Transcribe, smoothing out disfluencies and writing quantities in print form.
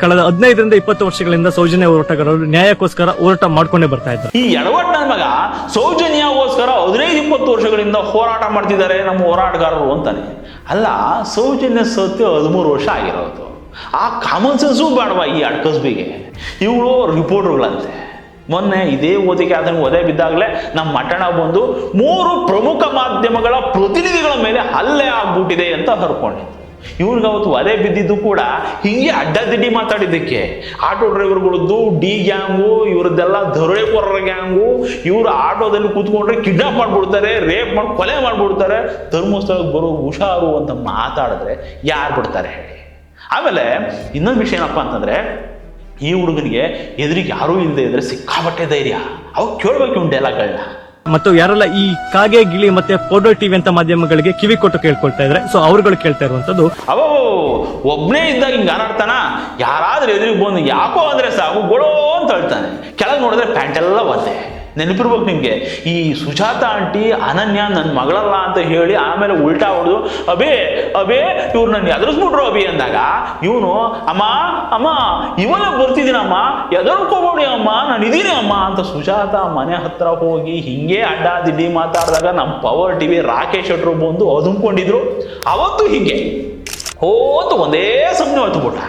ಕಳೆದ 15ರಿಂದ 20 ವರ್ಷಗಳಿಂದ ಸೌಜನ್ಯ ಹೋರಾಟಗಾರರು ನ್ಯಾಯಕ್ಕೋಸ್ಕರ ಹೋರಾಟ ಮಾಡ್ಕೊಂಡೇ ಬರ್ತಾ ಇದ್ದಾರೆ. ಈ ಎಡವಟ್ ನನ್ನ ಮಗ ಸೌಜನ್ಯಗೋಸ್ಕರ 15-20 ವರ್ಷಗಳಿಂದ ಹೋರಾಟ ಮಾಡ್ತಿದ್ದಾರೆ ನಮ್ಮ ಹೋರಾಟಗಾರರು ಅಂತಾನೆ. ಅಲ್ಲ, ಸೌಜನ್ಯ ಸತ್ಯ 13 ವರ್ಷ ಆಗಿರೋದು. ಆ ಕಾಮನ್ ಸೆನ್ಸು ಬೇಡವಾ ಈ ಅಡ್ಕಸ್ಬಿಗೆ? ಇವಳು ರಿಪೋರ್ಟರ್ಗಳಂತೆ. ಮೊನ್ನೆ ಇದೇ ಓದಿಗೆ ಅದನ್ನು ಒದೆ ಬಿದ್ದಾಗಲೇ ನಮ್ಮ ಮಠಣ ಬಂದು 3 ಪ್ರಮುಖ ಮಾಧ್ಯಮಗಳ ಪ್ರತಿನಿಧಿಗಳ ಮೇಲೆ ಹಲ್ಲೆ ಆಗ್ಬಿಟ್ಟಿದೆ ಅಂತ ಹರ್ಕೊಂಡಿದ್ದು. ಇವ್ರಿಗೆ ಅವತ್ತು ಒದೆ ಬಿದ್ದಿದ್ದು ಕೂಡ ಹಿಂಗೆ ಅಡ್ಡದಿಡ್ಡಿ ಮಾತಾಡಿದ್ದಕ್ಕೆ. ಆಟೋ ಡ್ರೈವರ್ಗಳದ್ದು ಡಿ ಗ್ಯಾಂಗು, ಇವ್ರದ್ದೆಲ್ಲ ದರೋಡೆಕೋರರ ಗ್ಯಾಂಗು, ಇವರು ಆಟೋದಲ್ಲಿ ಕೂತ್ಕೊಂಡ್ರೆ ಕಿಡ್ನಾಪ್ ಮಾಡ್ಬಿಡ್ತಾರೆ, ರೇಪ್ ಮಾಡಿ ಕೊಲೆ ಮಾಡ್ಬಿಡ್ತಾರೆ, ಧರ್ಮಸ್ಥಳಕ್ಕೆ ಬರೋ ಹುಷಾರು ಅಂತ ಮಾತಾಡಿದ್ರೆ ಯಾರು ಬಿಡ್ತಾರೆ ಹೇಳಿ? ಆಮೇಲೆ ಇನ್ನೊಂದು ವಿಷಯ ಏನಪ್ಪ ಅಂತಂದ್ರೆ, ಈ ಹುಡುಗನಿಗೆ ಎದುರಿಗೆ ಯಾರೂ ಇಲ್ಲದೆ ಇದ್ರೆ ಸಿಕ್ಕಾಬಟ್ಟೆ ಧೈರ್ಯ. ಅವಾಗ ಕೇಳ್ಬೇಕು ಇವ್ನ ಡೈಲಾಗ್ಗಳನ್ನ. ಮತ್ತು ಯಾರೆಲ್ಲ ಈ ಕಾಗೆ ಗಿಳಿ ಮತ್ತೆ ಫೋಟೋ ಟಿವಿ ಅಂತ ಮಾಧ್ಯಮಗಳಿಗೆ ಕಿವಿ ಕೊಟ್ಟು ಕೇಳ್ಕೊಳ್ತಾ ಇದ್ರೆ, ಸೊ ಅವ್ರುಗಳು ಕೇಳ್ತಾ ಇರುವಂತದ್ದು, ಅವೋ ಒಬ್ಬನೇ ಇದ್ದಾಗ ಹಿಂಗೆ ಹಾರಾಡ್ತಾನ, ಯಾರಾದ್ರೂ ಎದುರಿಗೆ ಬಂದು ಯಾಕೋ ಅಂದ್ರೆ ಸಾಕು ಗೊಳೋ ಅಂತ ಹೇಳ್ತಾನೆ. ಕೆಳಗೆ ನೋಡಿದ್ರೆ ಪ್ಯಾಂಟ್ ಎಲ್ಲ ಒದ್ದೆ. ನೆನಪಿರ್ಬೇಕು ನಿಮ್ಗೆ, ಈ ಸುಜಾತ ಆಂಟಿ ಅನನ್ಯ ನನ್ನ ಮಗಳಲ್ಲ ಅಂತ ಹೇಳಿ ಆಮೇಲೆ ಉಲ್ಟಾ ಹೊಡೆದು ಅಬೇ ಅಬೇ ಇವ್ರು ನನ್ನ ಎದುರಿಸ್ಬಿಟ್ರು ಅಭಿ ಅಂದಾಗ ಇವನು ಅಮ್ಮ ಅಮ್ಮ ಇವಲ್ಲ ಬರ್ತಿದ್ದೀನಮ್ಮ, ಎದುರ್ಕೋಬೇಡಿ ಅಮ್ಮ, ನಾನು ಇದೀನಿ ಅಮ್ಮ ಅಂತ ಸುಜಾತ ಮನೆ ಹತ್ರ ಹೋಗಿ ಹಿಂಗೆ ಅಡ್ಡ ದಿಡ್ಡಿ ಮಾತಾಡಿದಾಗ ನಮ್ಮ ಪವರ್ ಟಿವಿ ರಾಕೇಶ್ ಶೆಟ್ರು ಬಂದು ಅದುಮ್ಕೊಂಡಿದ್ರು. ಅವತ್ತು ಹೀಗೆ ಹೋತು ಒಂದೇ ಸಮನೆ ಹೊತ್ತುಬಿಟ್ಟ.